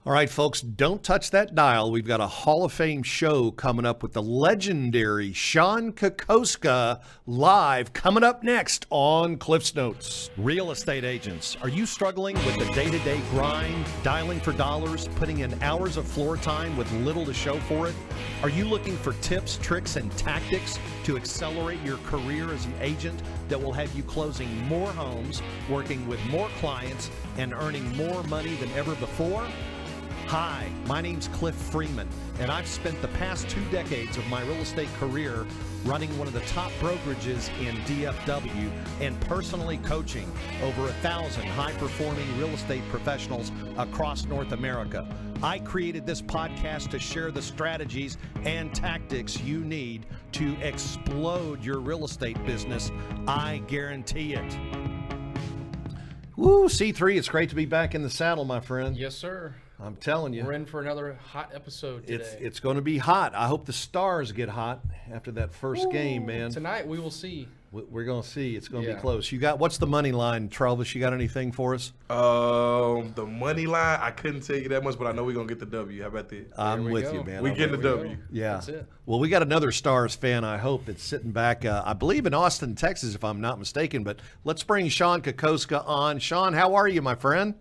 All right, folks, don't touch that dial. We've got a Hall of Fame show coming up with the legendary Shon Kokoska live coming up next on Cliff's Notes. Real estate agents, are you struggling with the day-to-day grind, dialing for dollars, putting in hours of floor time with little to show for it? Are you looking for tips, tricks, and tactics to accelerate your career as an agent that will have you closing more homes, working with more clients, and earning more money than ever before? Hi, my name's Cliff Freeman, and I've spent the past 2 decades of my real estate career running one of the top brokerages in DFW and personally coaching over 1,000 high-performing real estate professionals across North America. I created this podcast to share the strategies and tactics you need to explode your real estate business. I guarantee it. Woo, C3, it's great to be back in the saddle, my friend. Yes, sir. I'm telling you. We're in for another hot episode today. It's going to be hot. I hope the stars get hot after that first game, man. Tonight we will see. We're going to see. It's going to be close. What's the money line, Travis? You got anything for us? The money line, I couldn't tell you that much, but I know we're going to get the W. How about that? I'm with you, man. We get the W. Yeah. That's it. Well, we got another Stars fan, I hope, that's sitting back, I believe in Austin, Texas, if I'm not mistaken. But let's bring Shon Kokoska on. Sean, how are you, my friend?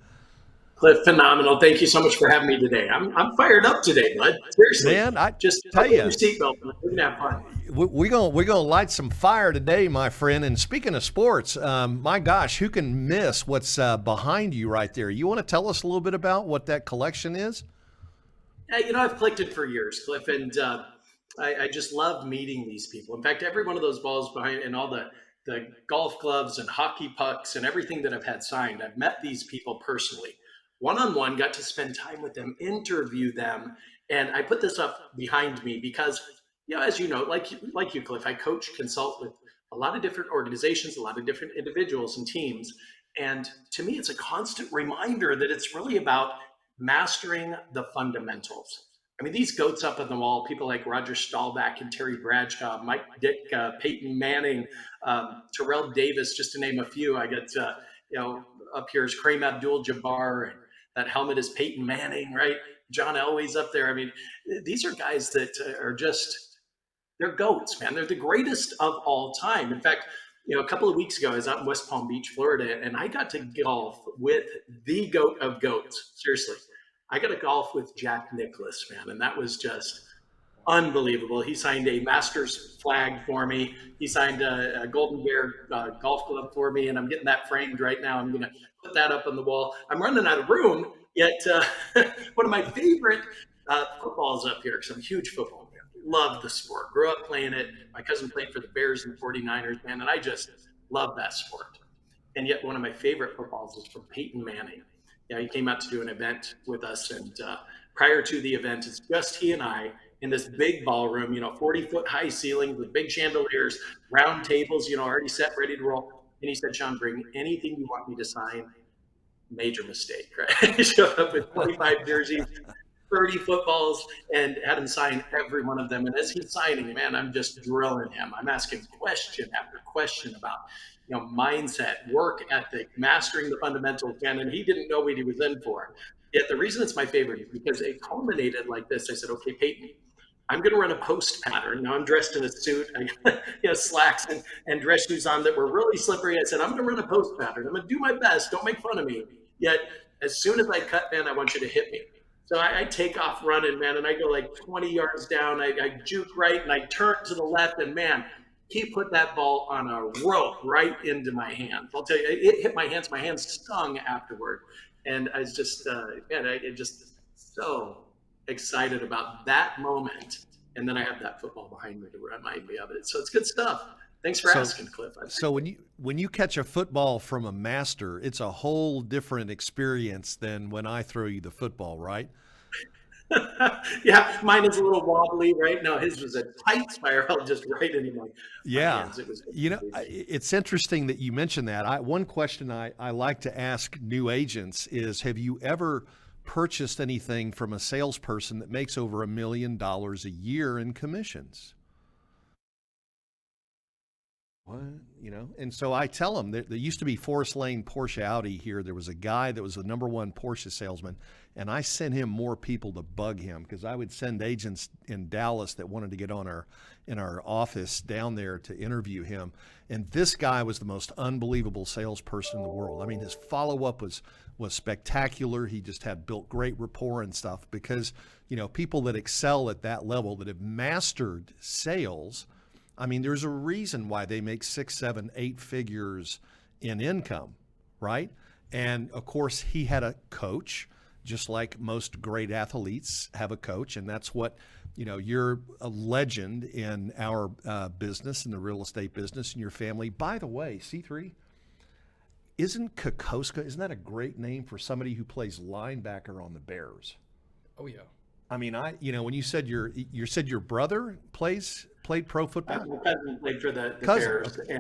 Cliff, phenomenal. Thank you so much for having me today. I'm fired up today, bud. Seriously, man. I just tell you, your seatbelt. We're gonna have fun. We're gonna light some fire today, my friend. And speaking of sports, my gosh, who can miss what's behind you right there? You want to tell us a little bit about what that collection is? I've collected for years, Cliff, and I just love meeting these people. In fact, every one of those balls behind and all the golf gloves and hockey pucks and everything that I've had signed, I've met these people personally. One-on-one, got to spend time with them, interview them. And I put this up behind me because, as you know, like you, Cliff, I coach, consult with a lot of different organizations, a lot of different individuals and teams. And to me, it's a constant reminder that it's really about mastering the fundamentals. I mean, these goats up on the wall, people like Roger Staubach and Terry Bradshaw, Mike Dick, Peyton Manning, Terrell Davis, just to name a few. I got, up here is Kareem Abdul-Jabbar, and that helmet is Peyton Manning, right? John Elway's up there. I mean, these are guys that are they're goats, man. They're the greatest of all time. In fact, a couple of weeks ago, I was out in West Palm Beach, Florida, and I got to golf with the goat of goats. Seriously. I got to golf with Jack Nicklaus, man, and that was just unbelievable. He signed a Masters flag for me. He signed a Golden Bear golf club for me, and I'm getting that framed right now. I'm going to put that up on the wall. I'm running out of room, yet one of my favorite footballs up here, because I'm a huge football fan. Love the sport. Grew up playing it. My cousin played for the Bears and 49ers, man, and I just love that sport. And yet one of my favorite footballs is from Peyton Manning. He came out to do an event with us, and prior to the event, it's just he and I in this big ballroom, 40-foot high ceiling with big chandeliers, round tables, already set, ready to roll. And he said, Sean, bring anything you want me to sign. Major mistake, right? He showed up with 25 jerseys, 30 footballs, and had him sign every one of them. And as he's signing, man, I'm just drilling him. I'm asking question after question about mindset, work ethic, mastering the fundamentals, and he didn't know what he was in for. Yet the reason it's my favorite is because it culminated like this. I said, okay, Peyton, I'm going to run a post pattern. Now I'm dressed in a suit, I got slacks and dress shoes on that were really slippery. I said, I'm going to run a post pattern. I'm going to do my best. Don't make fun of me. Yet as soon as I cut, man, I want you to hit me. So I take off running, man, and I go like 20 yards down. I juke right, and I turn to the left, and man, he put that ball on a rope right into my hands. I'll tell you, it hit my hands. My hands stung afterward. And I was just, just so excited about that moment. And then I have that football behind me to remind me of it. So it's good stuff. Thanks for asking, Cliff. So when you catch a football from a master, it's a whole different experience than when I throw you the football, right? Yeah, mine is a little wobbly, right? No, his was a tight spiral, just right into my hands. It was it's interesting that you mentioned that. One question I like to ask new agents is, have you ever purchased anything from a salesperson that makes over $1 million a year in commissions? What? And so I tell them that there used to be Forest Lane Porsche Audi here. There was a guy that was the number one Porsche salesman, and I sent him more people to bug him because I would send agents in Dallas that wanted to get in our office down there to interview him. And this guy was the most unbelievable salesperson in the world. I mean, his follow-up was spectacular. He just had built great rapport and stuff because, people that excel at that level, that have mastered sales, I mean, there's a reason why they make 6, 7, 8 figures in income, right? And of course, he had a coach, just like most great athletes have a coach. And that's what, you're a legend in our business, in the real estate business, and your family. By the way, C3, isn't that a great name for somebody who plays linebacker on the Bears? Oh yeah. I mean, when you said your brother played pro football? My cousin played for the Cousin, Bears okay.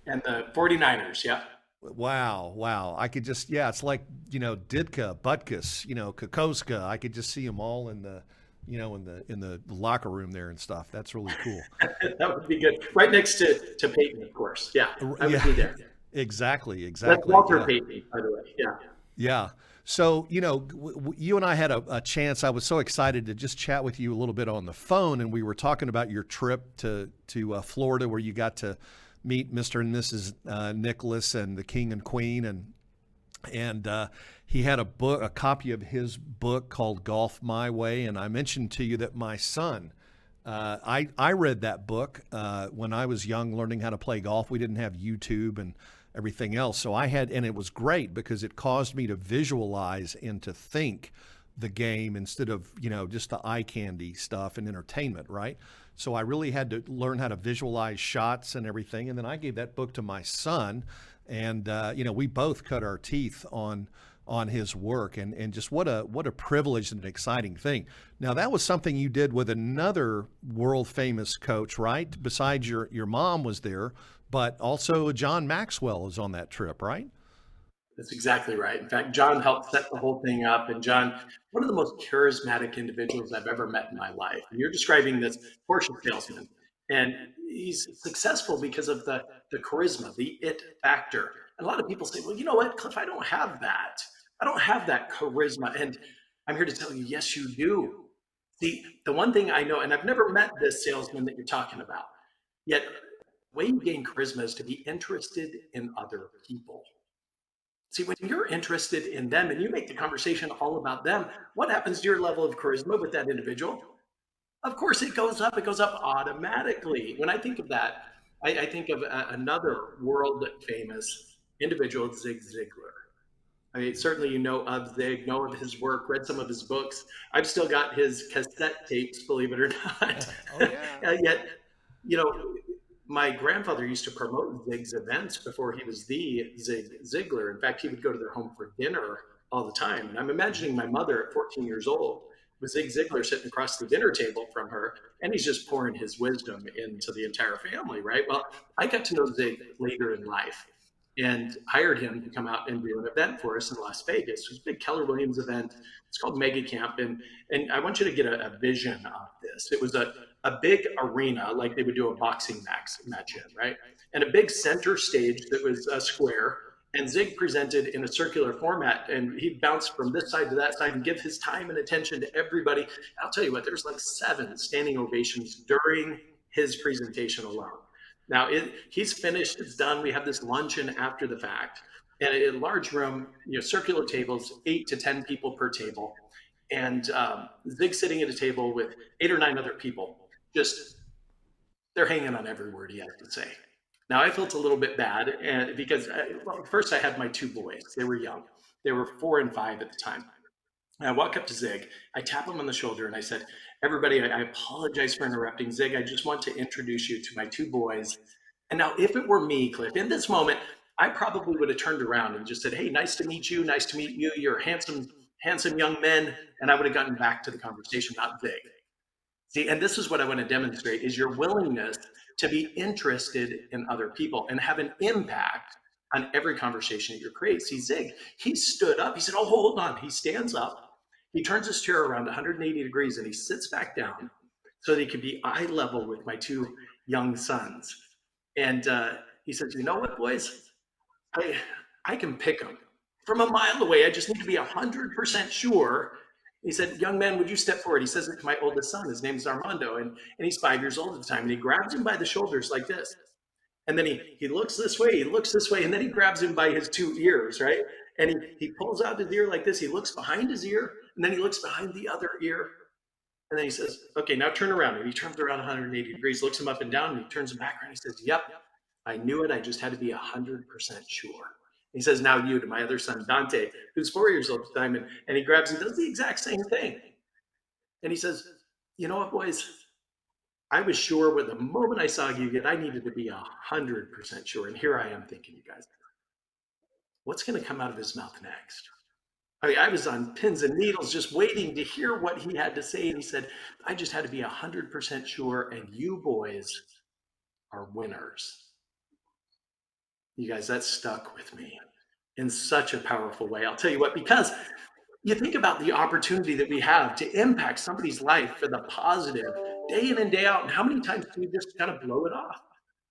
and the 49ers. Yeah. Wow. I could just, it's like, Ditka, Butkus, Kokoska. I could just see them all in the, in the locker room there and stuff. That's really cool. That would be good. Right next to Peyton, of course. Yeah, I would be there. Exactly. That's Walter yeah. Payton, by the way. Yeah. Yeah. So, you and I had a chance. I was so excited to just chat with you a little bit on the phone, and we were talking about your trip to Florida, where you got to meet Mr. and Mrs. Nicholas and the King and Queen, and he had a copy of his book called Golf My Way, and I mentioned to you that my son, I read that book when I was young, learning how to play golf. We didn't have YouTube and everything else. So and it was great because it caused me to visualize and to think the game instead of, just the eye candy stuff and entertainment, right? So I really had to learn how to visualize shots and everything. And then I gave that book to my son, and, we both cut our teeth on his work, and just what a privilege and an exciting thing. Now, that was something you did with another world famous coach, right? Besides your mom was there, but also John Maxwell is on that trip, right? That's exactly right. In fact, John helped set the whole thing up. And John, one of the most charismatic individuals I've ever met in my life. And you're describing this Porsche salesman, and he's successful because of the charisma, the it factor. And a lot of people say, well, you know what, Cliff, I don't have that. I don't have that charisma. And I'm here to tell you, yes, you do. See, the one thing I know, and I've never met this salesman that you're talking about, yet the way you gain charisma is to be interested in other people. See, when you're interested in them and you make the conversation all about them, what happens to your level of charisma with that individual? Of course, it goes up. It goes up automatically. When I think of that, I think of another world famous individual, Zig Ziglar. I mean, certainly you know of Zig, know of his work, read some of his books. I've still got his cassette tapes, believe it or not. Oh, yeah. Yet, my grandfather used to promote Zig's events before he was the Zig Ziglar. In fact, he would go to their home for dinner all the time. And I'm imagining my mother at 14 years old with Zig Ziglar sitting across the dinner table from her, and he's just pouring his wisdom into the entire family, right? Well, I got to know Zig later in life and hired him to come out and do an event for us in Las Vegas. It was a big Keller Williams event. It's called Mega Camp. And I want you to get a vision of this. It was a big arena, like they would do a boxing match in, right? And a big center stage that was a square. And Zig presented in a circular format, and he'd bounce from this side to that side and give his time and attention to everybody. I'll tell you what, there's like 7 standing ovations during his presentation alone. Now, he's finished, it's done. We have this luncheon after the fact. And a large room, circular tables, 8 to 10 people per table. And Zig sitting at a table with 8 or 9 other people. Just, they're hanging on every word he has to say. Now, I felt a little bit bad because first I had my 2 boys. They were young. They were 4 and 5 at the time. And I walk up to Zig, I tap him on the shoulder, and I said, everybody, I apologize for interrupting. Zig, I just want to introduce you to my 2 boys. And now, if it were me, Cliff, in this moment, I probably would have turned around and just said, hey, nice to meet you. Nice to meet you. You're handsome young men. And I would have gotten back to the conversation, not Zig. See, and this is what I want to demonstrate, is your willingness to be interested in other people and have an impact on every conversation that you create. See, Zig, he stood up. He said, oh, hold on. He stands up. He turns his chair around 180 degrees and he sits back down so that he could be eye level with my 2 young sons. And he says, you know what, boys? I can pick them from a mile away. I just need to be 100% sure. He said, young man, would you step forward? He says it to my oldest son. His name is Armando, and he's 5 years old at the time. And he grabs him by the shoulders like this. And then he looks this way, he looks this way, and then he grabs him by his two ears, right? And he pulls out his ear like this. He looks behind his ear, and then he looks behind the other ear. And then he says, okay, now turn around. And he turns around 180 degrees, looks him up and down, and he turns him back around. He says, yep, I knew it. I just had to be 100% sure. He says, now you, to my other son, Dante, who's 4 years old at the time, and he grabs and does the exact same thing. And he says, you know what, boys? I was sure with the moment I saw you get, I needed to be 100% sure. And here I am thinking, you guys, what's going to come out of his mouth next? I mean, I was on pins and needles just waiting to hear what he had to say. And he said, I just had to be 100% sure. And you boys are winners. You guys, that stuck with me in such a powerful way. I'll tell you what, because you think about the opportunity that we have to impact somebody's life for the positive day in and day out. And how many times do we just kind of blow it off?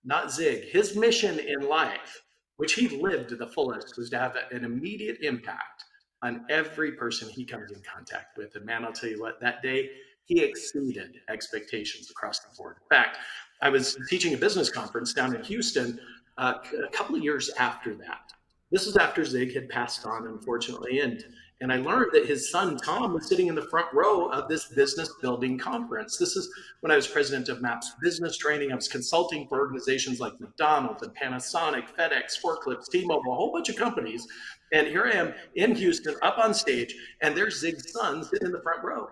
Not Zig. His mission in life, which he lived to the fullest, was to have an immediate impact on every person he comes in contact with. And man, I'll tell you what, that day he exceeded expectations across the board. In fact, I was teaching a business conference down in Houston a couple of years after that. This was after Zig had passed on, unfortunately, and I learned that his son Tom was sitting in the front row of this business building conference. This is when I was president of MAPS Business Training. I was consulting for organizations like McDonald's and Panasonic, FedEx, Forklifts, T-Mobile, a whole bunch of companies. And here I am in Houston, up on stage, and there's Zig's son sitting in the front row.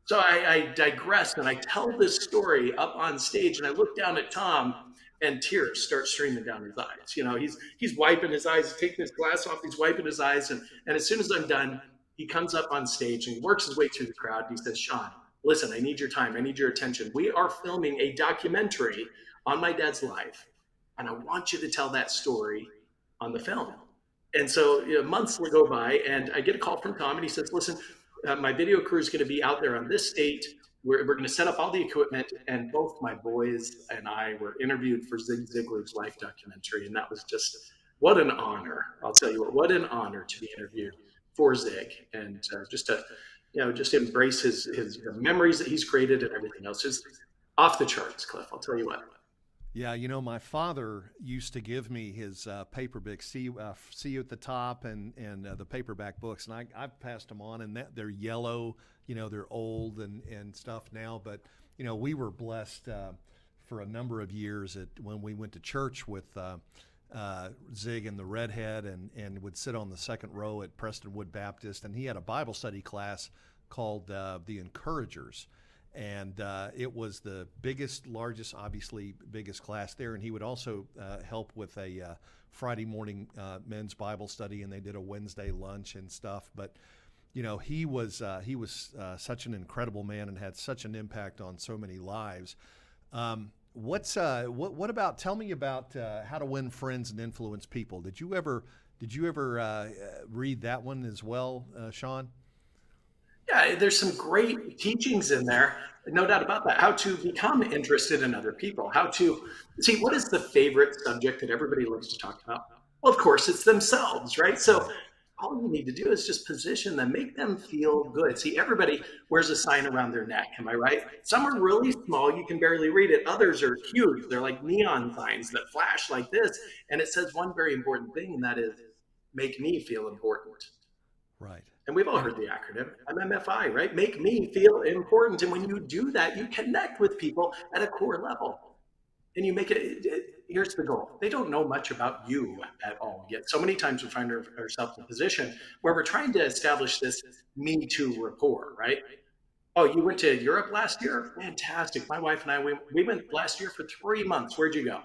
So I digress and I tell this story up on stage, and I look down at Tom, and tears start streaming down his eyes. You know, he's wiping his eyes, he's taking his glass off, he's wiping his eyes, and as soon as I'm done, he comes up on stage and he works his way through the crowd. And he says, Sean, listen, I need your time, I need your attention. We are filming a documentary on my dad's life, and I want you to tell that story on the film. And so months will go by, and I get a call from Tom, and he says, listen, my video crew is going to be out there on this state. We're going to set up all the equipment, and both my boys and I were interviewed for Zig Ziglar's life documentary, and that was just what an honor. I'll tell you what an honor to be interviewed for Zig, and just to just embrace his the memories that he's created and everything else is off the charts, Cliff. I'll tell you what. Yeah, my father used to give me his paperback, see you at the top, and the paperback books, and I've passed them on, and they're yellow, they're old and stuff now, but we were blessed for a number of years when we went to church with Zig and the redhead, and would sit on the second row at Prestonwood Baptist, and he had a Bible study class called the Encouragers. And it was the largest, obviously biggest class there. And he would also help with a Friday morning men's Bible study, and they did a Wednesday lunch and stuff. But he was such an incredible man and had such an impact on so many lives. What about? Tell me about How to Win Friends and Influence People. Did you ever read that one as well, Sean? Yeah, there's some great teachings in there, no doubt about that. How to become interested in other people, how to see what is the favorite subject that everybody loves to talk about. Well, of course, it's themselves, right? So all you need to do is just position them, make them feel good. See, everybody wears a sign around their neck, am I right? Some are really small, you can barely read it. Others are huge. They're like neon signs that flash like this. And it says one very important thing, and that is, make me feel important. Right. And we've all heard the acronym, MMFI, right? Make me feel important. And when you do that, you connect with people at a core level. And you make here's the goal. They don't know much about you at all yet. So many times we find ourselves in a position where we're trying to establish this me too rapport, right? Oh, you went to Europe last year? Fantastic. My wife and I, we went last year for 3 months. Where'd you go?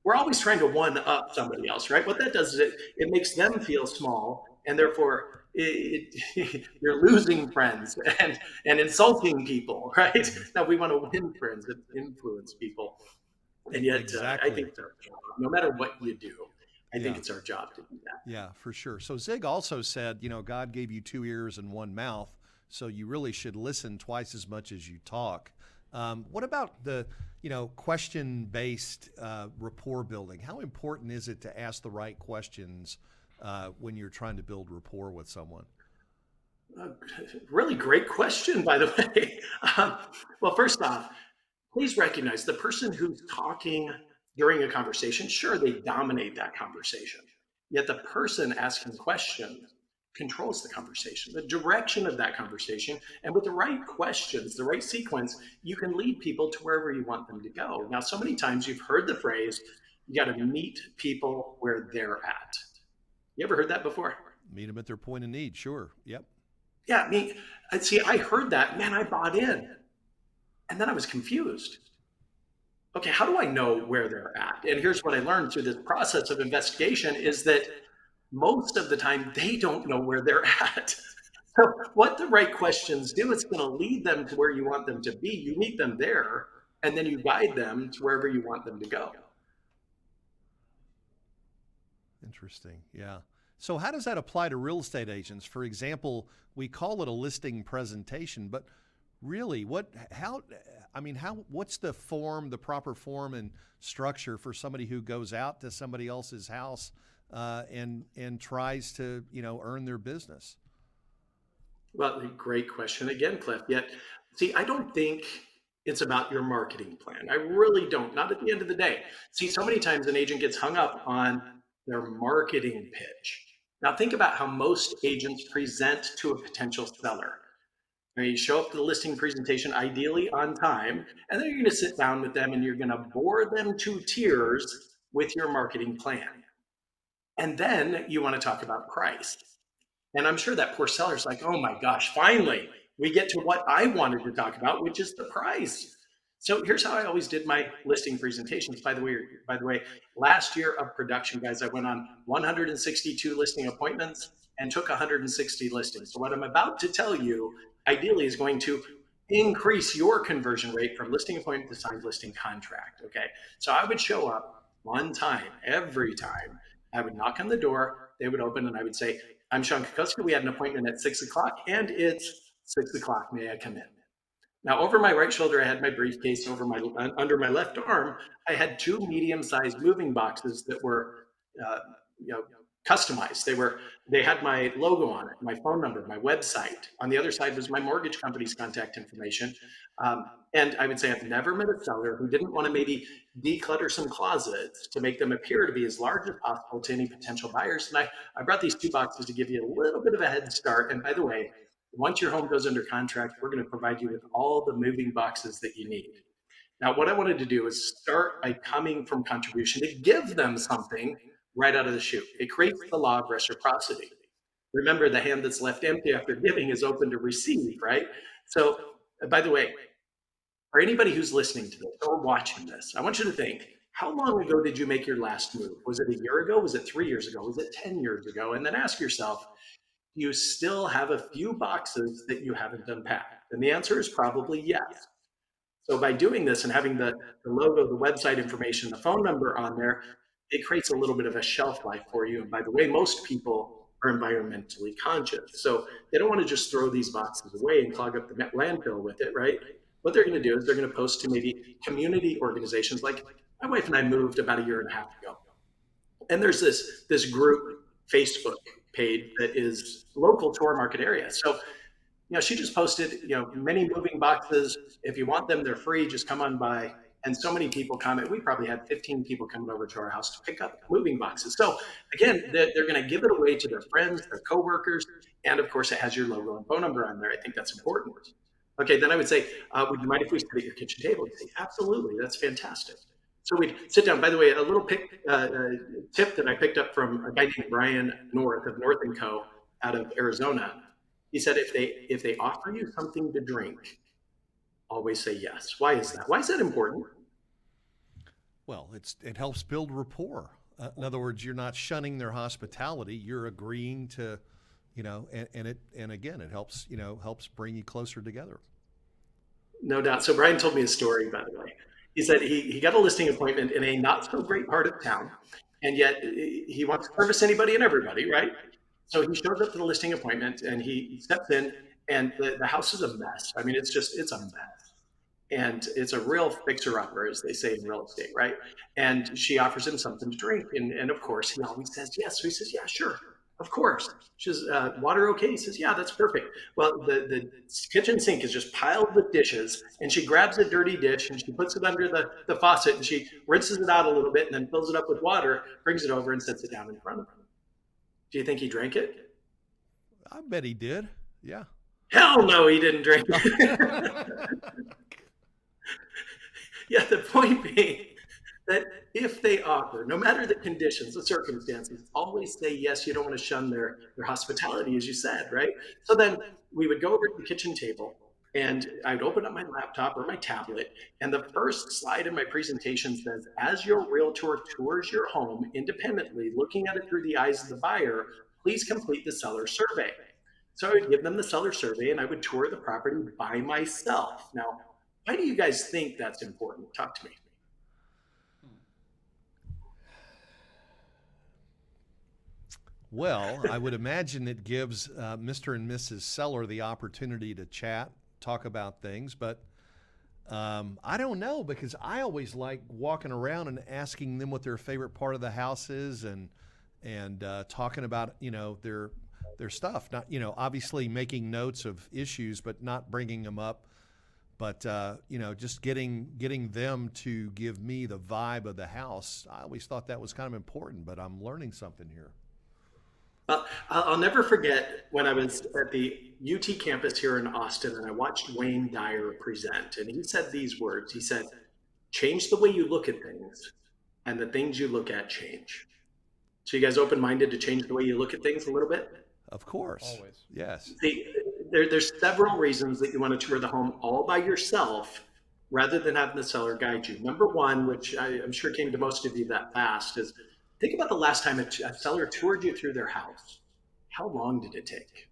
We're always trying to one up somebody else, right? What that does is it makes them feel small, and therefore you're losing friends and insulting people, right? Now we want to win friends and influence people, and yet Exactly. I think it's our job. No matter what you do, I think it's our job to do that. Yeah, for sure. So Zig also said, God gave you 2 ears and 1 mouth, so you really should listen twice as much as you talk. What about the question-based rapport building? How important is it to ask the right questions when you're trying to build rapport with someone? Really great question, by the way. Well, first off, please recognize the person who's talking during a conversation, sure, they dominate that conversation. Yet the person asking questions controls the conversation, the direction of that conversation. And with the right questions, the right sequence, you can lead people to wherever you want them to go. Now, so many times you've heard the phrase, you got to meet people where they're at. You ever heard that before? Meet them at their point of need. Sure. Yep. Yeah, I heard that, man, I bought in. And then I was confused. Okay, how do I know where they're at? And here's what I learned through this process of investigation is that most of the time they don't know where they're at. So what the right questions do, it's going to lead them to where you want them to be. You meet them there, and then you guide them to wherever you want them to go. Interesting. Yeah. So how does that apply to real estate agents? For example, we call it a listing presentation, but really what's the form, the proper form and structure for somebody who goes out to somebody else's house and tries to, earn their business? Well, great question again, Cliff. Yet, see, I don't think it's about your marketing plan. I really don't. Not at the end of the day. See, so many times an agent gets hung up on their marketing pitch. Now, think about how most agents present to a potential seller. You show up to the listing presentation, ideally on time, and then you're going to sit down with them and you're going to bore them to tears with your marketing plan. And then you want to talk about price. And I'm sure that poor seller's like, oh my gosh, finally, we get to what I wanted to talk about, which is the price. So here's how I always did my listing presentations. By the way, last year of production, guys, I went on 162 listing appointments and took 160 listings. So what I'm about to tell you, ideally, is going to increase your conversion rate from listing appointment to signed listing contract. Okay, so I would show up one time, every time. I would knock on the door, they would open, and I would say, I'm Shon Kokoska. We had an appointment at 6 o'clock, and it's 6 o'clock. May I come in? Now, over my right shoulder, I had my briefcase. Under my left arm, I had two medium-sized moving boxes that were, customized. They had my logo on it, my phone number, my website. On the other side was my mortgage company's contact information. And I would say I've never met a seller who didn't want to maybe declutter some closets to make them appear to be as large as possible to any potential buyers. And I brought these two boxes to give you a little bit of a head start. And by the way, once your home goes under contract, we're going to provide you with all the moving boxes that you need. Now, what I wanted to do is start by coming from contribution to give them something right out of the chute. It creates the law of reciprocity. Remember, the hand that's left empty after giving is open to receive, right? So, by the way, for anybody who's listening to this or watching this, I want you to think, how long ago did you make your last move? Was it a year ago? Was it 3 years ago? Was it 10 years ago? And then ask yourself, do you still have a few boxes that you haven't unpacked? And the answer is probably yes. So by doing this and having the logo, the website information, the phone number on there, it creates a little bit of a shelf life for you. And by the way, most people are environmentally conscious. So they don't want to just throw these boxes away and clog up the landfill with it, right? What they're going to do is they're going to post to maybe community organizations. Like my wife and I moved about a year and a half ago. And there's this group Facebook page that is local to our market area. So she just posted, many moving boxes. If you want them, they're free. Just come on by. And so many people comment. We probably had 15 people coming over to our house to pick up moving boxes. So again, they're going to give it away to their friends, their coworkers, and of course, it has your logo and phone number on there. I think that's important. Okay, then I would say, would you mind if we sit at your kitchen table? You'd say, absolutely, that's fantastic. So we'd sit down. By the way, a little tip that I picked up from a guy named Brian North of North & Co. out of Arizona. He said, if they offer you something to drink, always say yes. Why is that? Why is that important? Well, it helps build rapport. In other words, you're not shunning their hospitality. You're agreeing to, and again, it helps bring you closer together. No doubt. So Brian told me a story, by the way. He said he got a listing appointment in a not so great part of town, and yet he wants to service anybody and everybody, right? So he shows up to the listing appointment and he steps in, and the house is a mess. I mean, it's a mess. and it's a real fixer-upper, as they say in real estate, right? And she offers him something to drink, and of course, he always says yes. So he says, yeah, sure, of course. She says, water okay? He says, yeah, that's perfect. Well, the kitchen sink is just piled with dishes, and she grabs a dirty dish, and she puts it under the faucet, and she rinses it out a little bit, and then fills it up with water, brings it over, and sets it down in front of him. Do you think he drank it? I bet he did. Yeah. Hell no, he didn't drink it. Yeah, the point being that if they offer, no matter the conditions, the circumstances, always say yes. You don't want to shun their hospitality, as you said, right? So then we would go over to the kitchen table, and I'd open up my laptop or my tablet, and the first slide in my presentation says, as your realtor tours your home independently, looking at it through the eyes of the buyer, please complete the seller survey. So I would give them the seller survey, and I would tour the property by myself. Now, why do you guys think that's important? Talk to me. Well, I would imagine it gives Mr. and Mrs. Seller the opportunity to chat, talk about things, but I don't know, because I always like walking around and asking them what their favorite part of the house is, and talking about their stuff. Not obviously making notes of issues, but not bringing them up. But just getting them to give me the vibe of the house. I always thought that was kind of important, but I'm learning something here. I'll never forget when I was at the UT campus here in Austin, and I watched Wayne Dyer present, and he said these words. He said, change the way you look at things, and the things you look at change. So you guys open-minded to change the way you look at things a little bit? Of course. Always. Yes. See, there's several reasons that you want to tour the home all by yourself rather than having the seller guide you. Number one, which I'm sure came to most of you that fast, is think about the last time a seller toured you through their house. How long did it take?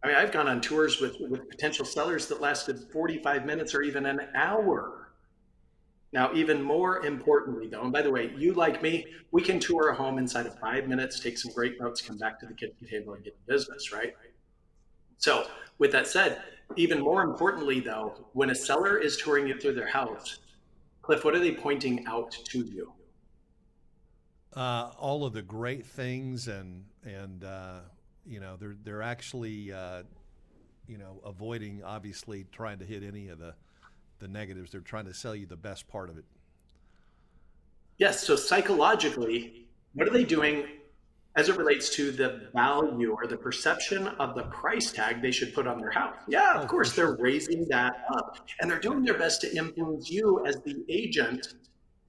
I mean, I've gone on tours with potential sellers that lasted 45 minutes or even an hour. Now, even more importantly, though, and by the way, you like me, we can tour a home inside of 5 minutes, take some great notes, come back to the kitchen table and get the business, right? So with that said, even more importantly, though, when a seller is touring you through their house, Cliff, what are they pointing out to you? All of the great things, and they're actually avoiding, obviously, trying to hit any of the negatives. They're trying to sell you the best part of it. Yes. So psychologically, what are they doing as it relates to the value or the perception of the price tag they should put on their house? Yeah, of course, they're raising that up, and they're doing their best to influence you as the agent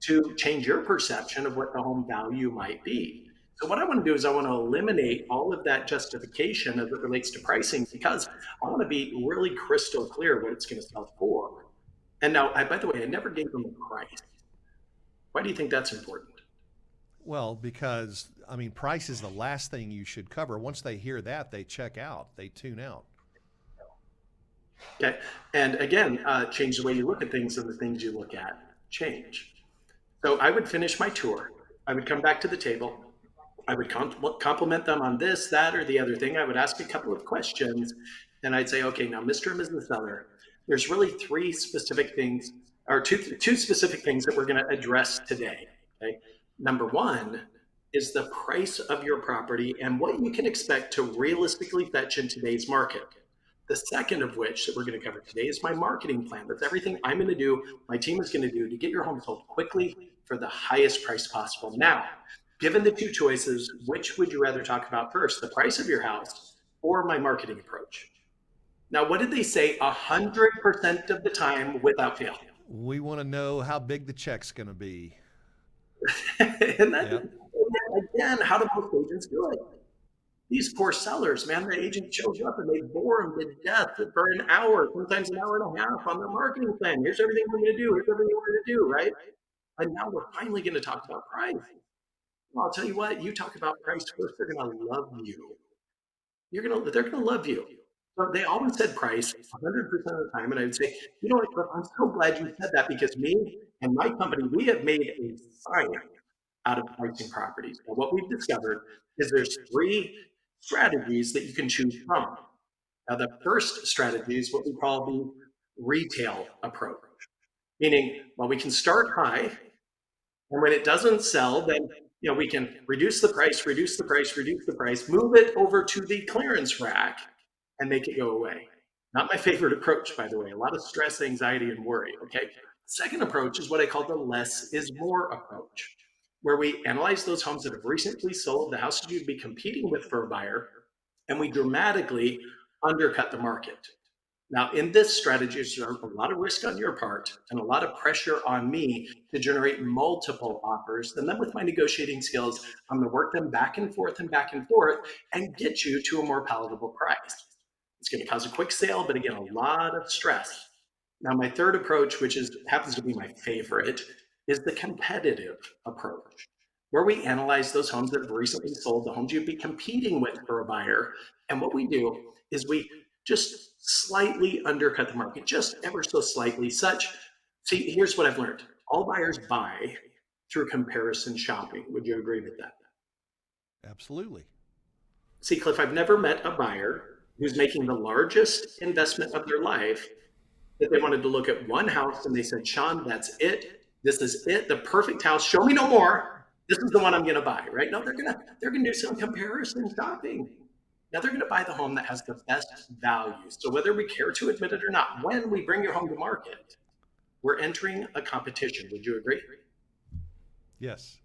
to change your perception of what the home value might be. So what I want to do is I want to eliminate all of that justification as it relates to pricing, because I want to be really crystal clear what it's going to sell for. And now, by the way, I never gave them a price. Why do you think that's important? Well, because, I mean, price is the last thing you should cover. Once they hear that, they check out, they tune out. Okay. And again, change the way you look at things, and the things you look at change. So I would finish my tour. I would come back to the table. I would compliment them on this, that, or the other thing. I would ask a couple of questions, and I'd say, okay, now, Mr. and Mrs. Seller, there's really three specific things, or two specific things that we're going to address today. Okay. Number one is the price of your property and what you can expect to realistically fetch in today's market. The second of which that we're going to cover today is my marketing plan. That's everything I'm going to do, my team is going to do to get your home sold quickly for the highest price possible. Now, given the two choices, which would you rather talk about first, the price of your house or my marketing approach? Now, what did they say 100% of the time without fail? We want to know how big the check's going to be. And again, how do most agents do it? These poor sellers, man, the agent shows up and they bore them to death for an hour, sometimes an hour and a half on their marketing plan. Here's everything we're going to do. Here's everything we're going to do, right? And now we're finally going to talk about price. Well, I'll tell you what, you talk about price first, they're going to love you. They're going to love you. So they always said price 100% of the time. And I would say, you know what, Cliff, I'm so glad you said that, because me and my company, we have made a science out of pricing properties. Now, what we've discovered is there's three strategies that you can choose from. Now, the first strategy is what we call retail approach. Meaning, well, we can start high, and when it doesn't sell, then we can reduce the price, move it over to the clearance rack, and make it go away. Not my favorite approach, by the way. A lot of stress, anxiety, and worry. Okay. Second approach is what I call the less is more approach, where we analyze those homes that have recently sold, the houses you'd be competing with for a buyer, and we dramatically undercut the market. Now, in this strategy, there's a lot of risk on your part and a lot of pressure on me to generate multiple offers. And then with my negotiating skills, I'm going to work them back and forth and get you to a more palatable price. It's going to cause a quick sale, but again, a lot of stress. Now, my third approach, which happens to be my favorite, is the competitive approach, where we analyze those homes that have recently sold, the homes you'd be competing with for a buyer. And what we do is we just slightly undercut the market, just ever so slightly. See, here's what I've learned. All buyers buy through comparison shopping. Would you agree with that? Absolutely. See, Cliff, I've never met a buyer who's making the largest investment of their life that they wanted to look at one house and they said, Sean, that's it. This is it, the perfect house. Show me no more. This is the one I'm going to buy, right? No, they're going to do some comparison shopping. Now they're going to buy the home that has the best value. So whether we care to admit it or not, when we bring your home to market, we're entering a competition. Would you agree? Yes.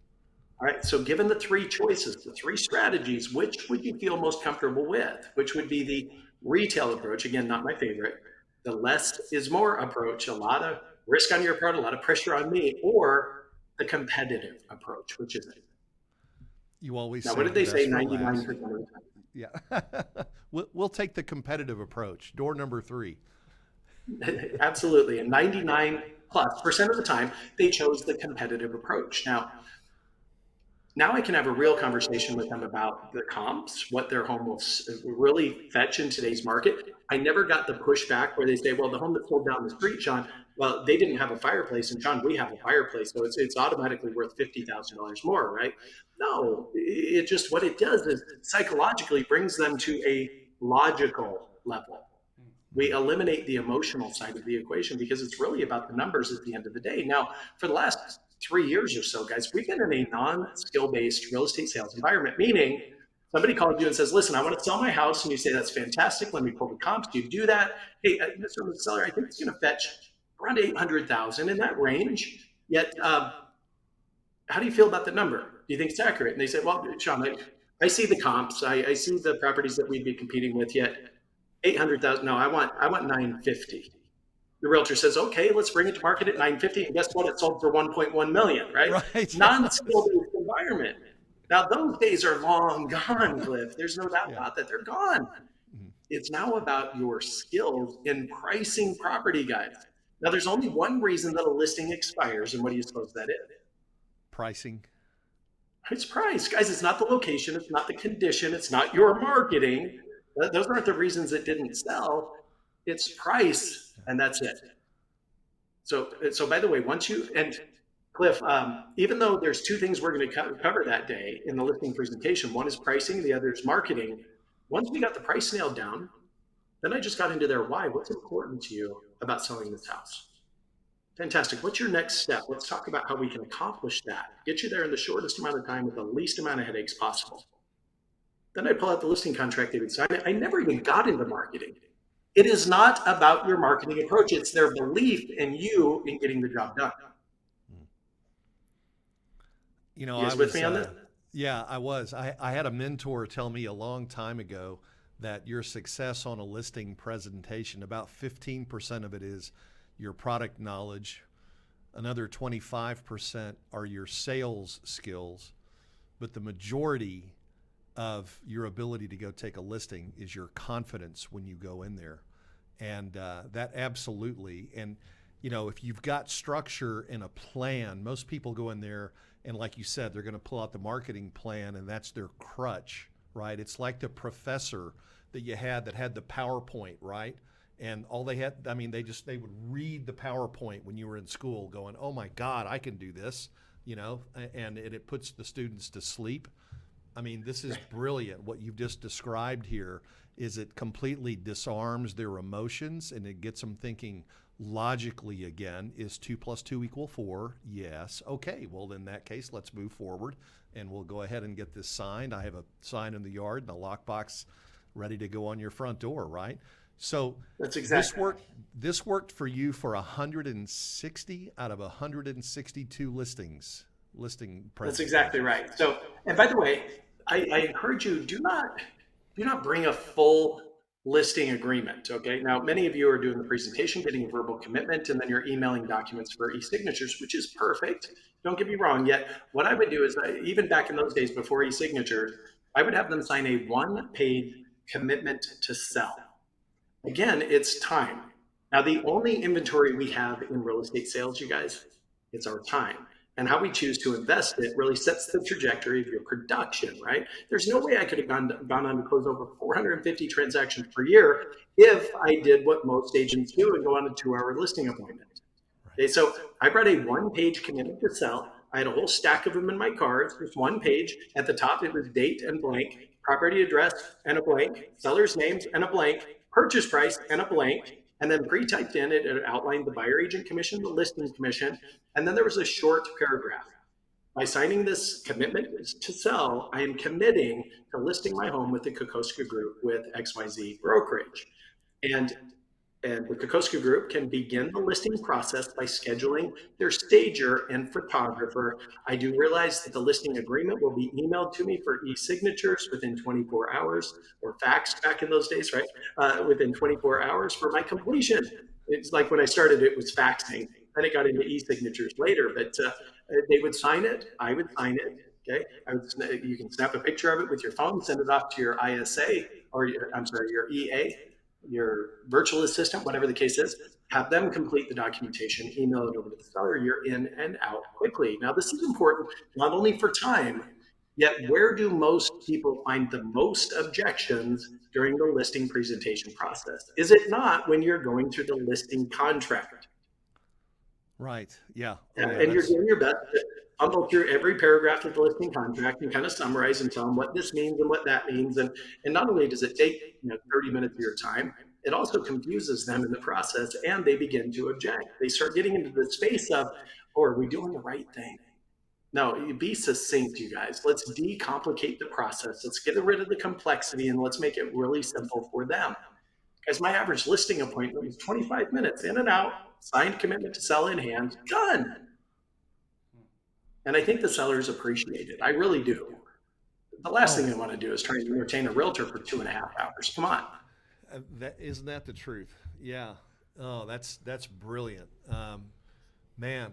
All right. So given the three choices, the three strategies, which would you feel most comfortable with? Which would be the retail approach? Again, not my favorite. The less is more approach, a lot of risk on your part, a lot of pressure on me, or the competitive approach, which is it? You always Now, what did they say 99% of the time? Yeah. We'll take the competitive approach. Door number 3. Absolutely. And 99+% of the time, they chose the competitive approach. Now I can have a real conversation with them about the comps, what their home will really fetch in today's market. I never got the pushback where they say, well, the home that sold down the street, Sean, well, they didn't have a fireplace. And Sean, we have a fireplace. So it's automatically worth $50,000 more, right? No, it just, what it does is psychologically brings them to a logical level. We eliminate the emotional side of the equation because it's really about the numbers at the end of the day. Now, for the last 3 years or so, guys, we've been in a non-skill based real estate sales environment, meaning somebody calls you and says, listen, I want to sell my house. And you say, that's fantastic. Let me pull the comps. Do you do that? Hey, Mr. Seller, I think it's going to fetch around 800,000 in that range. Yet, how do you feel about the number? Do you think it's accurate? And they say, well, Sean, I see the comps. I see the properties that we'd be competing with, yet 800,000. No, I want 950. The realtor says, okay, let's bring it to market at 950. And guess what? It sold for 1.1 million, right? Right. Non-skill-based environment. Now, those days are long gone, Cliff. There's no doubt about that. They're gone. It's now about your skills in pricing property, guys. Now, there's only one reason that a listing expires, and what do you suppose that is? Pricing. It's price. Guys, it's not the location. It's not the condition. It's not your marketing. Those aren't the reasons it didn't sell. It's price, and that's it. So by the way, and Cliff, even though there's two things we're going to cover that day in the listing presentation, one is pricing, the other is marketing. Once we got the price nailed down, then I just got into their why. What's important to you about selling this house? Fantastic. What's your next step? Let's talk about how we can accomplish that. Get you there in the shortest amount of time with the least amount of headaches possible. Then I pull out the listing contract they would sign. I never even got into marketing. It is not about your marketing approach. It's their belief in you in getting the job done. You know, You guys with me on this? Yeah, I was. I had a mentor tell me a long time ago that your success on a listing presentation, about 15% of it is your product knowledge. Another 25% are your sales skills. But the majority of your ability to go take a listing is your confidence when you go in there. And that absolutely. And, you know, if you've got structure and a plan, most people go in there and, like you said, they're going to pull out the marketing plan and that's their crutch, right? It's like the professor that you had that had the PowerPoint, right? And all they had, I mean, they would read the PowerPoint when you were in school going, oh my God, I can do this, you know, and it puts the students to sleep. I mean, this is brilliant what you've just described here. is it completely disarms their emotions and it gets them thinking logically again. Is 2 + 2 = 4? Yes. Okay, well, in that case, let's move forward and we'll go ahead and get this signed. I have a sign in the yard and a lockbox ready to go on your front door, right? So That's exactly this worked for you for 160 out of 162 listing presentations. That's exactly right. So, and by the way, I encourage you, do not bring a full listing agreement. Okay. Now, many of you are doing the presentation, getting a verbal commitment, and then you're emailing documents for e-signatures, which is perfect. Don't get me wrong. Yet, what I would do is, even back in those days before e-signatures, I would have them sign a one-page commitment to sell. Again, it's time. Now, the only inventory we have in real estate sales, you guys, it's our time. And how we choose to invest it really sets the trajectory of your production, right? There's no way I could have gone on to close over 450 transactions per year if I did what most agents do and go on a 2-hour listing appointment. Okay, so I brought a one-page commitment to sell. I had a whole stack of them in my cards. There's one page. At the top, it was date and blank, property address and a blank, seller's names and a blank, purchase price and a blank, and then pre-typed in it outlined the buyer agent commission, the listing commission, and then there was a short paragraph. By signing this commitment to sell, I am committing to listing my home with the Kokoska Group with XYZ brokerage. And the Kokoska Group can begin the listing process by scheduling their stager and photographer. I do realize that the listing agreement will be emailed to me for e-signatures within 24 hours, or faxed back in those days, right? Within 24 hours for my completion. It's like when I started, it was faxing. Then it got into e-signatures later, but they would sign it. I would sign it. Okay, you can snap a picture of it with your phone, send it off to your ISA, or your EA, your virtual assistant, whatever the case is. Have them complete the documentation, email it over to the seller. You're in and out quickly. Now, this is important not only for time, yet where do most people find the most objections during the listing presentation process? Is it not when you're going through the listing contract? Right. Yeah. And you're doing your best to fumble through every paragraph of the listing contract and kind of summarize and tell them what this means and what that means. And not only does it take 30 minutes of your time, it also confuses them in the process and they begin to object. They start getting into the space of, oh, are we doing the right thing? No, be succinct, you guys. Let's decomplicate the process. Let's get rid of the complexity and let's make it really simple for them. Because my average listing appointment was 25 minutes in and out, signed commitment to sell in hand, done. And I think the sellers appreciate it. I really do. The last thing I want to do is try and entertain a realtor for 2.5 hours. Come on. Isn't that the truth? Yeah. Oh, that's brilliant. Man,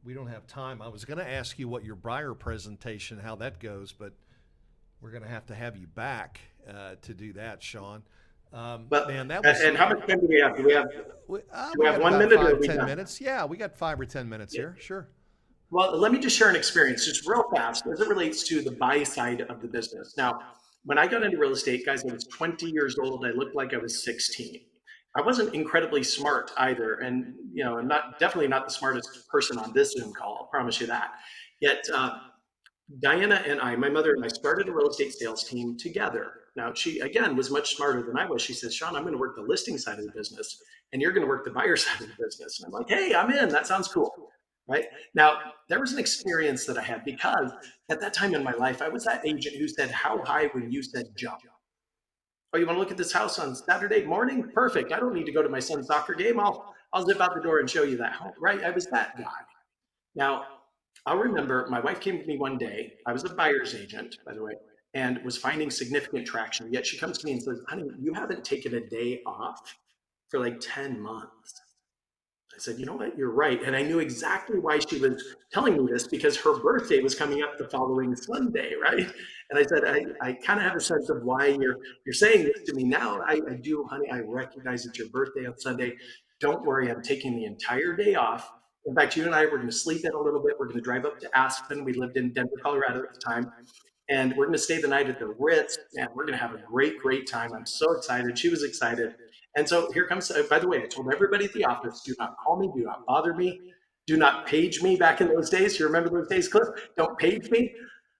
we don't have time. I was going to ask you what your buyer presentation, how that goes, but we're going to have you back to do that, Sean. But man, that was. And how much time do we have? Do we have 1 minute or 10 minutes? Yeah, we got 5 or 10 minutes here. Sure. Well, let me just share an experience just real fast as it relates to the buy side of the business. Now, when I got into real estate, guys, I was 20 years old. I looked like I was 16. I wasn't incredibly smart either, and definitely not the smartest person on this Zoom call. I'll promise you that. Yet, Diana and my mother and I started a real estate sales team together. Now, she, again, was much smarter than I was. She says, Sean, I'm going to work the listing side of the business, and you're going to work the buyer side of the business. And I'm like, hey, I'm in. That sounds cool. Right? Now, there was an experience that I had because at that time in my life, I was that agent who said, how high when you said jump? Oh, you want to look at this house on Saturday morning? Perfect. I don't need to go to my son's soccer game. I'll zip out the door and show you that home, right? I was that guy. Now, I'll remember my wife came to me one day. I was a buyer's agent, by the way, and was finding significant traction. Yet she comes to me and says, honey, you haven't taken a day off for like 10 months. I said, you know what, you're right. And I knew exactly why she was telling me this, because her birthday was coming up the following Sunday, right? And I said, I kind of have a sense of why you're saying this to me now. I do, honey, I recognize it's your birthday on Sunday. Don't worry, I'm taking the entire day off. In fact, you and I were going to sleep in a little bit. We're going to drive up to Aspen. We lived in Denver, Colorado at the time. And we're going to stay the night at the Ritz. And we're going to have a great, great time. I'm so excited. She was excited. And so here comes, by the way, I told everybody at the office, do not call me, do not bother me, do not page me back in those days. You remember those days, Cliff? Don't page me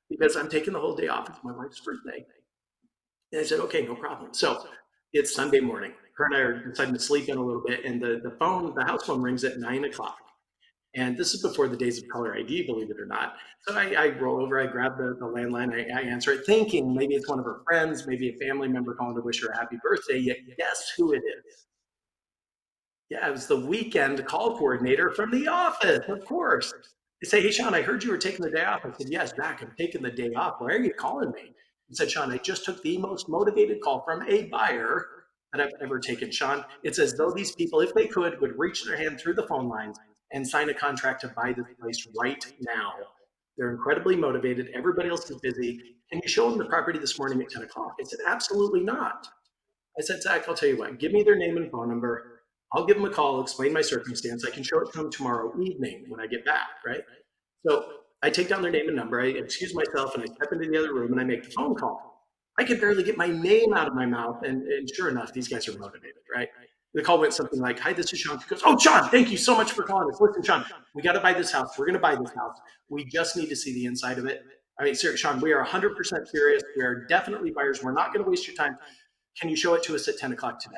because I'm taking the whole day off. It's my wife's birthday. And I said, okay, no problem. So it's Sunday morning. Her and I are deciding to sleep in a little bit, and the house phone rings at 9 o'clock. And this is before the days of caller ID, believe it or not. So I roll over, I grab the landline, I answer it, thinking maybe it's one of her friends, maybe a family member calling to wish her a happy birthday. Yet guess who it is? Yeah, it was the weekend call coordinator from the office, of course. They say, hey, Sean, I heard you were taking the day off. I said, yes, Zach, I'm taking the day off. Why are you calling me? He said, Sean, I just took the most motivated call from a buyer that I've ever taken. Sean, it's as though these people, if they could, would reach their hand through the phone lines and sign a contract to buy this place right now. They're incredibly motivated. Everybody else is busy. Can you show them the property this morning at 10 o'clock? I said, absolutely not. I said, Zach, I'll tell you what, give me their name and phone number. I'll give them a call, explain my circumstance. I can show it to them tomorrow evening when I get back, right? So I take down their name and number. I excuse myself and I step into the other room and I make the phone call. I could barely get my name out of my mouth. And sure enough, these guys are motivated, right? The call went something like, hi, this is Sean. He goes, oh, Sean, thank you so much for calling us. Listen, Sean, we got to buy this house. We're going to buy this house. We just need to see the inside of it. I mean, seriously, Sean, we are 100% serious. We are definitely buyers. We're not going to waste your time. Can you show it to us at 10 o'clock today?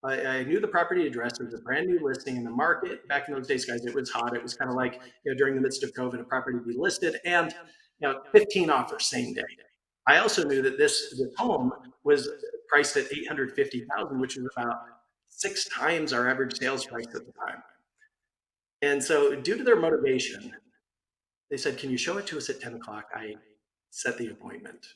I knew the property address. It was a brand new listing in the market. Back in those days, guys, it was hot. It was kind of like, during the midst of COVID, a property would be listed and 15 offers same day. I also knew that this home was priced at 850,000, which was about 6 times our average sales price at the time. And so, due to their motivation, they said, "Can you show it to us at 10 o'clock?" I set the appointment.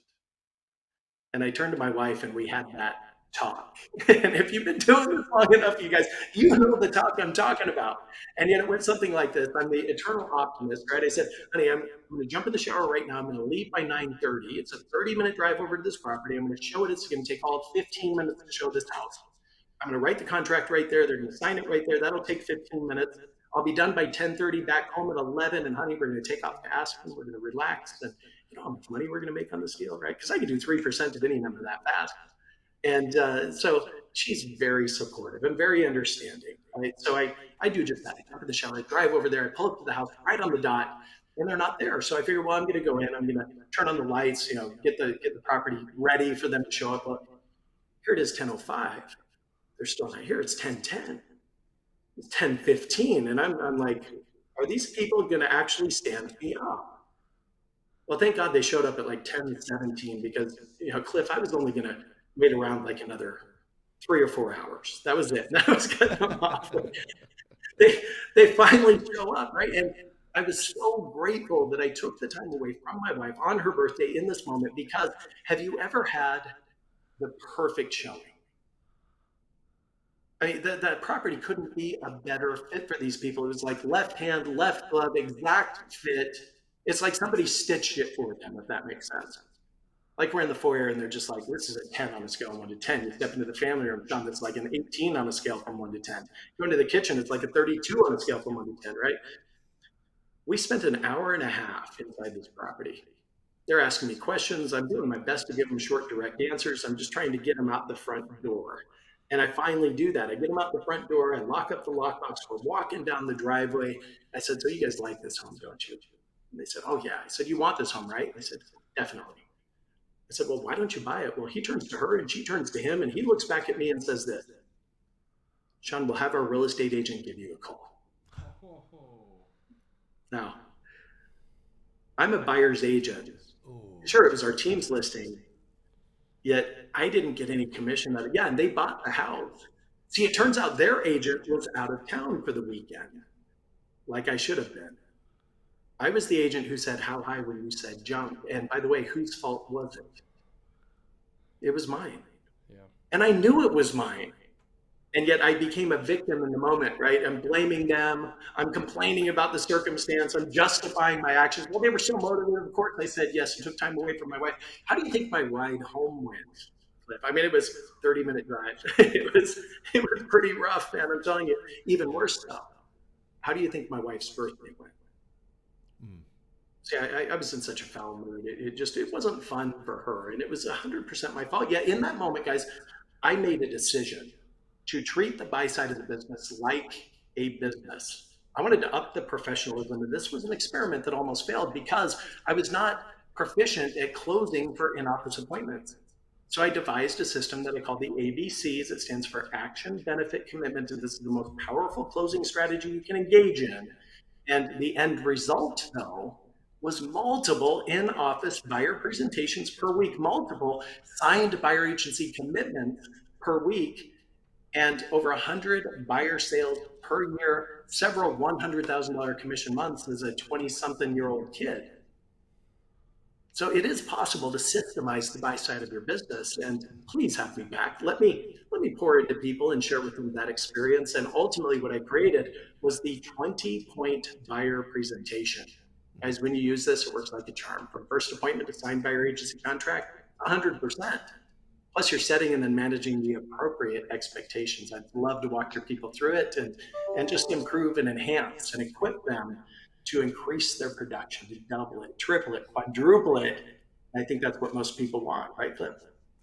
And I turned to my wife and we had that talk. And if you've been doing this long enough, you guys, you know the talk I'm talking about. And yet it went something like this. I'm the eternal optimist, right? I said, honey, I'm going to jump in the shower right now. I'm going to leave by 9:30. It's a 30-minute drive over to this property. I'm going to show it. It's going to take all 15 minutes to show this house. I'm going to write the contract right there. They're going to sign it right there. That'll take 15 minutes. I'll be done by 10:30, back home at 11. And honey, we're going to take off gas and we're going to relax. And you know how much money we're going to make on this deal, right? Because I can do 3% of any number that fast. And so she's very supportive and very understanding. Right? So I do just that. I jump in the shower, I drive over there, I pull up to the house right on the dot, and they're not there. So I figure, well, I'm going to go in, I'm going to turn on the lights, get the property ready for them to show up. Well, here it is, 10:05. They're still not here. It's 10:10. It's 10:15, and I'm like, are these people going to actually stand me up? Well, thank God they showed up at like 10:17 because, Cliff, I was only going to wait around like another 3 or 4 hours. That was it. That was getting them off. They finally show up, right? And I was so grateful that I took the time away from my wife on her birthday in this moment because have you ever had the perfect showing? I mean, that property couldn't be a better fit for these people. It was like left hand, left glove, exact fit. It's like somebody stitched it for them, if that makes sense. Like we're in the foyer and they're just like, this is a 10 on a scale of 1 to 10. You step into the family room, John, that's like an 18 on a scale from 1 to 10. Go into the kitchen, it's like a 32 on a scale from 1 to 10, right? We spent an hour and a half inside this property. They're asking me questions. I'm doing my best to give them short, direct answers. I'm just trying to get them out the front door. And I finally do that. I get them out the front door. I lock up the lockbox. We're walking down the driveway. I said, so you guys like this home, don't you? And they said, oh, yeah. I said, you want this home, right? I said, definitely. I said, well, why don't you buy it? Well, he turns to her and she turns to him and he looks back at me and says this, Sean, we'll have our real estate agent give you a call. Now, I'm a buyer's agent. Sure, it was our team's listing, yet I didn't get any commission out of it. Yeah, and they bought the house. See, it turns out their agent was out of town for the weekend, like I should have been. I was the agent who said, how high when you said jump? And by the way, whose fault was it? It was mine. Yeah. And I knew it was mine. And yet I became a victim in the moment, right? I'm blaming them. I'm complaining about the circumstance. I'm justifying my actions. Well, they were so motivated. Of course, I said, yes, it took time away from my wife. How do you think my ride home went, Cliff? I mean, it was a 30-minute drive. It was pretty rough, man. I'm telling you, even worse though. How do you think my wife's birthday went? See, I was in such a foul mood. It wasn't fun for her. And it was 100% my fault. Yet in that moment, guys, I made a decision to treat the buy side of the business like a business. I wanted to up the professionalism. And this was an experiment that almost failed because I was not proficient at closing for in-office appointments. So I devised a system that I call the ABCs. It stands for action, benefit, commitment. And this is the most powerful closing strategy you can engage in. And the end result, though, was multiple in-office buyer presentations per week, multiple signed buyer agency commitments per week, and over 100 buyer sales per year, several $100,000 commission months as a 20-something-year-old kid. So it is possible to systemize the buy side of your business, and please have me back. Let me pour into people and share with them that experience. And ultimately, what I created was the 20-point buyer presentation. Guys, when you use this, it works like a charm. From first appointment to signed buyer agency contract, 100%. Plus, you're setting and then managing the appropriate expectations. I'd love to walk your people through it and just improve and enhance and equip them to increase their production, to double it, triple it, quadruple it. I think that's what most people want, right, Cliff?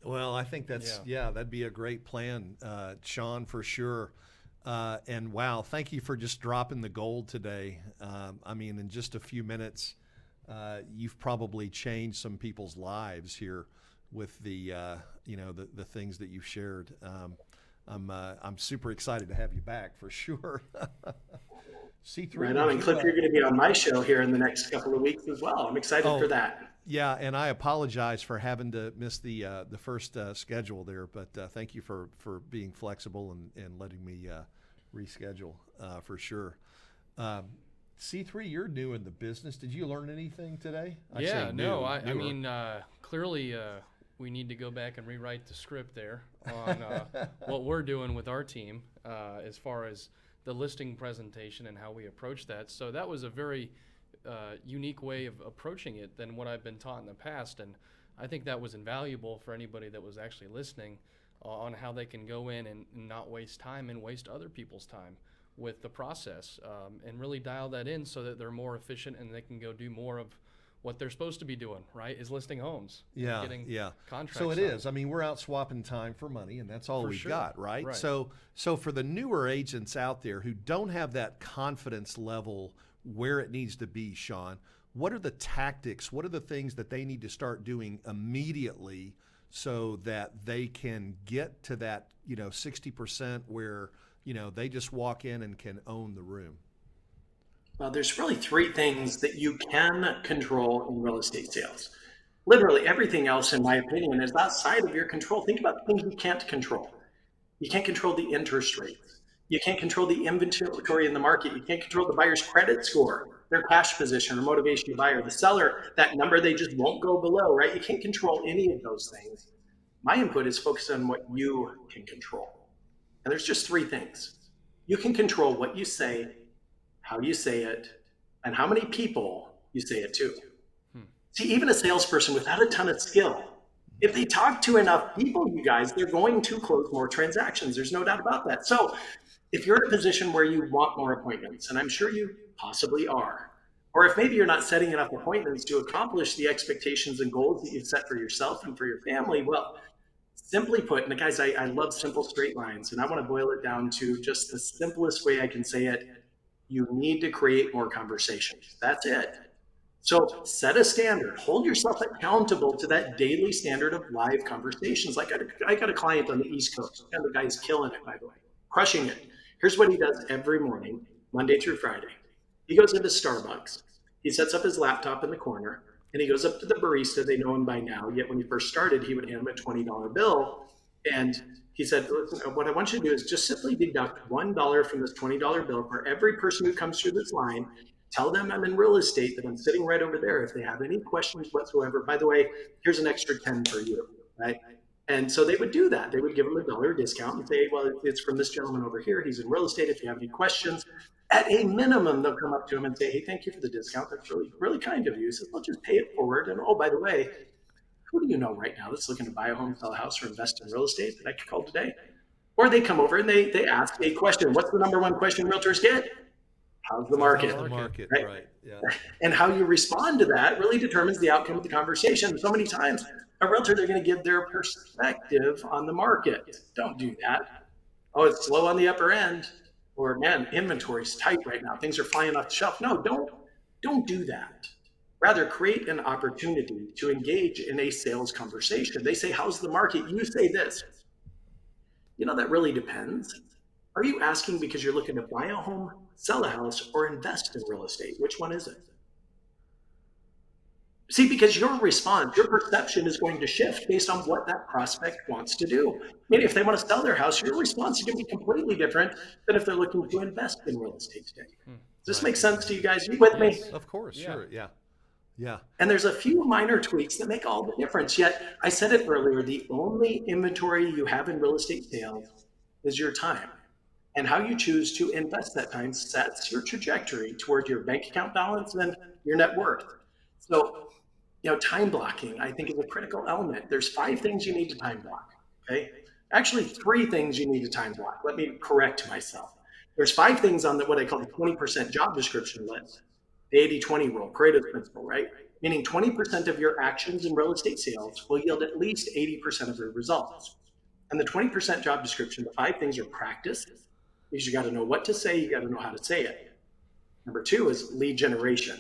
Well, I think that'd be a great plan, Sean, for sure. And wow, thank you for just dropping the gold today. I mean, in just a few minutes, you've probably changed some people's lives here with the the things that you've shared. I'm super excited to have you back for sure. C3. Right on. And Cliff, you're going to be on my show here in the next couple of weeks as well. I'm excited for that. Yeah, and I apologize for having to miss the first schedule there, but thank you for being flexible and letting me reschedule for sure. C3, you're new in the business. Did you learn anything today? I mean, clearly we need to go back and rewrite the script there on what we're doing with our team as far as the listing presentation and how we approach that. So that was a very unique way of approaching it than what I've been taught in the past. And I think that was invaluable for anybody that was actually listening on how they can go in and not waste time and waste other people's time with the process and really dial that in so that they're more efficient and they can go do more of what they're supposed to be doing, right, is listing homes. Getting contracts. So it is. I mean, we're out swapping time for money, and that's all we've got, right? So for the newer agents out there who don't have that confidence level where it needs to be, Sean, what are the tactics? What are the things that they need to start doing immediately so that they can get to that, 60% where, they just walk in and can own the room? Well, there's really three things that you can control in real estate sales. Literally everything else, in my opinion, is outside of your control. Think about the things you can't control. You can't control the interest rates. You can't control the inventory in the market. You can't control the buyer's credit score, their cash position or motivation to buy, or the seller, that number they just won't go below, right? You can't control any of those things. My input is focused on what you can control. And there's just three things. You can control what you say, how you say it, and how many people you say it to. See, even a salesperson without a ton of skill, if they talk to enough people, you guys, they're going to close more transactions. There's no doubt about that. So if you're in a position where you want more appointments, and I'm sure you possibly are, or if maybe you're not setting enough appointments to accomplish the expectations and goals that you've set for yourself and for your family, well, simply put, and guys, I love simple straight lines, and I want to boil it down to just the simplest way I can say it. You need to create more conversations. That's it. So set a standard. Hold yourself accountable to that daily standard of live conversations. Like I got a client on the East Coast, and the guy's killing it, by the way, crushing it. Here's what he does every morning, Monday through Friday. He goes into Starbucks. He sets up his laptop in the corner, and he goes up to the barista. They know him by now. Yet when he first started, he would hand him a $20 bill. And he said, listen, what I want you to do is just simply deduct $1 from this $20 bill for every person who comes through this line. Tell them I'm in real estate, that I'm sitting right over there. If they have any questions whatsoever, by the way, here's an extra 10 for you, right? And so they would do that. They would give him a dollar discount and say, well, it's from this gentleman over here. He's in real estate. If you have any questions, at a minimum, they'll come up to him and say, hey, thank you for the discount. That's really, really kind of you. He says, well, just pay it forward. And oh, by the way, who do you know right now that's looking to buy a home, sell a house, or invest in real estate that I could call today? Or they come over and they ask a question. What's the number one question realtors get? How's the market? How's the market, right? Yeah. And how you respond to that really determines the outcome of the conversation. So many times, a realtor, they're going to give their perspective on the market. Don't do that. Oh, it's slow on the upper end. Or, man, inventory's tight right now. Things are flying off the shelf. No, don't do that. Rather, create an opportunity to engage in a sales conversation. They say, how's the market? You say this. That really depends. Are you asking because you're looking to buy a home, sell a house, or invest in real estate? Which one is it? See, because your response, your perception is going to shift based on what that prospect wants to do. I mean, if they want to sell their house, your response is going to be completely different than if they're looking to invest in real estate today. Does this make sense to you guys? Are you with me? Of course, sure, yeah. Yeah. And there's a few minor tweaks that make all the difference. Yet, I said it earlier, the only inventory you have in real estate sales is your time. And how you choose to invest that time sets your trajectory toward your bank account balance and your net worth. So, time blocking, I think, is a critical element. There's 5 things you need to time block, okay? Actually, 3 things you need to time block. Let me correct myself. There's 5 things on what I call the 20% job description list, the 80-20 rule, Pareto's principle, right? Meaning 20% of your actions in real estate sales will yield at least 80% of your results. And the 20% job description, the 5 things are practice, because you got to know what to say, you got to know how to say it. Number 2 is lead generation.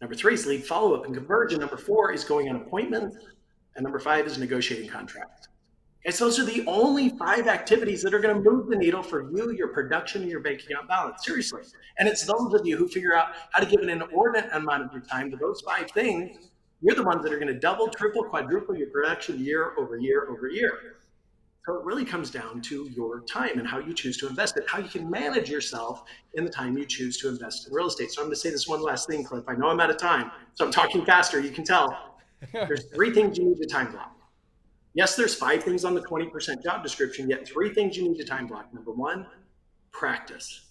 Number 3 is lead follow-up and conversion. Number 4 is going on appointments. And number 5 is negotiating contracts. Okay, so those are the only 5 activities that are going to move the needle for you, your production, and your bank account balance. Seriously. And it's those of you who figure out how to give an inordinate amount of your time to those 5 things. You're the ones that are going to double, triple, quadruple your production year over year over year. So it really comes down to your time and how you choose to invest it, how you can manage yourself in the time you choose to invest in real estate. So I'm going to say this one last thing, Cliff. I know I'm out of time, so I'm talking faster. You can tell. There's 3 things you need to time block. Yes, there's 5 things on the 20% job description, yet 3 things you need to time block. Number 1, practice.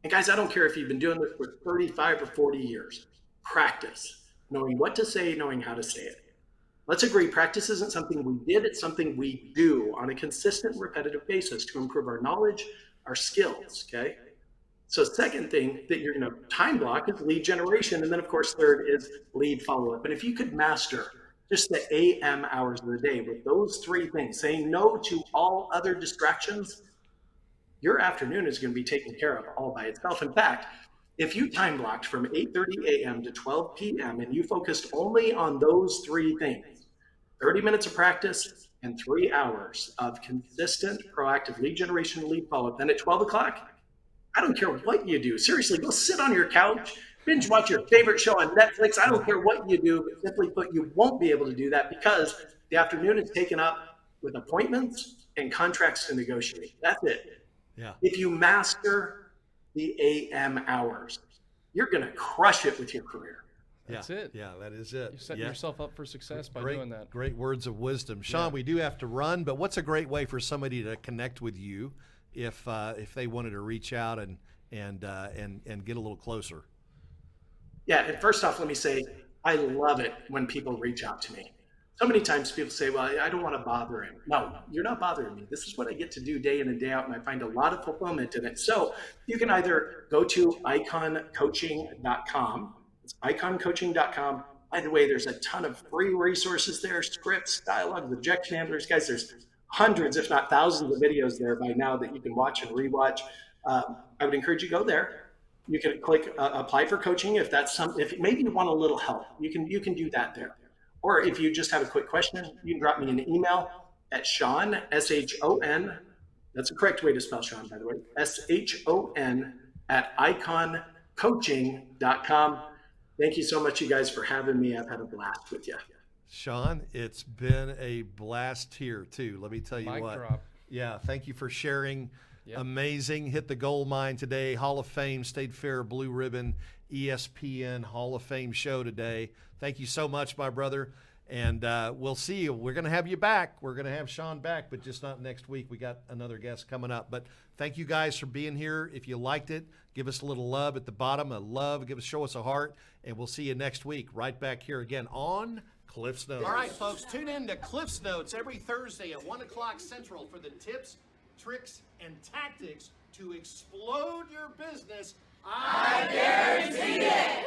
And guys, I don't care if you've been doing this for 35 or 40 years. Practice. Knowing what to say, knowing how to say it. Let's agree, practice isn't something we did, it's something we do on a consistent, repetitive basis to improve our knowledge, our skills, okay? So second thing that you're gonna time block is lead generation. And then of course, third is lead follow-up. And if you could master just the AM hours of the day with those 3 things, saying no to all other distractions, your afternoon is gonna be taken care of all by itself. In fact, if you time blocked from 8:30 a.m. to 12 p.m. and you focused only on those 3 things, 30 minutes of practice and 3 hours of consistent, proactive lead generation, lead follow-up, then at 12 o'clock, I don't care what you do. Seriously, go sit on your couch, binge watch your favorite show on Netflix. I don't care what you do, but simply put, you won't be able to do that because the afternoon is taken up with appointments and contracts to negotiate. That's it. Yeah. If you master the AM hours, you're going to crush it with your career. That's it. Yeah, that is it. You're setting yourself up for success by doing that. Great words of wisdom. Sean, we do have to run, but what's a great way for somebody to connect with you if they wanted to reach out and get a little closer? Yeah, and first off, let me say, I love it when people reach out to me. So many times people say, well, I don't want to bother him. No, you're not bothering me. This is what I get to do day in and day out, and I find a lot of fulfillment in it. So you can either go to iconcoaching.com. It's iconcoaching.com. By the way, there's a ton of free resources there, scripts, dialogues, objection handlers. Guys, there's hundreds, if not thousands of videos there by now that you can watch and rewatch. I would encourage you to go there. You can click apply for coaching if maybe you want a little help. You can do that there. Or if you just have a quick question, you can drop me an email at Shon, S-H-O-N. That's the correct way to spell Sean, by the way. S-H-O-N at iconcoaching.com. Thank you so much, you guys, for having me. I've had a blast with you. Sean, it's been a blast here, too. Let me tell you Mic what. drop. Yeah, thank you for sharing. Yep. Amazing. Hit the gold mine today. Hall of Fame, State Fair, Blue Ribbon, ESPN Hall of Fame show today. Thank you so much, my brother. And we'll see you. We're going to have you back. We're going to have Sean back, but just not next week. We got another guest coming up. But thank you guys for being here. If you liked it, give us a little love at the bottom. Show us a heart. And we'll see you next week right back here again on Cliff's Notes. All right, folks, tune in to Cliff's Notes every Thursday at 1 o'clock Central for the tips, tricks, and tactics to explode your business. I guarantee it.